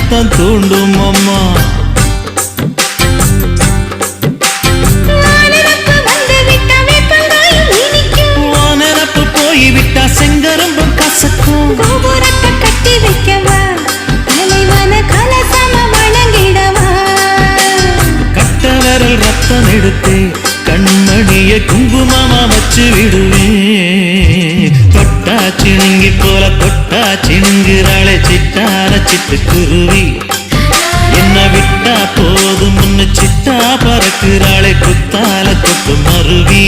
ரத்தம் தூண்டும் அம்மா. வானரப்பு போய்விட்டா செங்கரும்பு கசக்கும். கோபுரத்தை கட்டி வைக்கவா, தலைவன கலசம வணங்கிடவா. கட்ட விரல் ரத்தம் எடுத்தே கண்மணிய குங்குமமா வச்சு விடுவேன். தொட்டா சிணுங்கி போல தொட்டா சிணுங்குறாளே சிட்டார சிட்டுக்குருவி. என்ன விட்டா போதும் முன்னு சிட்டா பறக்குறாளே குத்தால கொட்டு மருவி.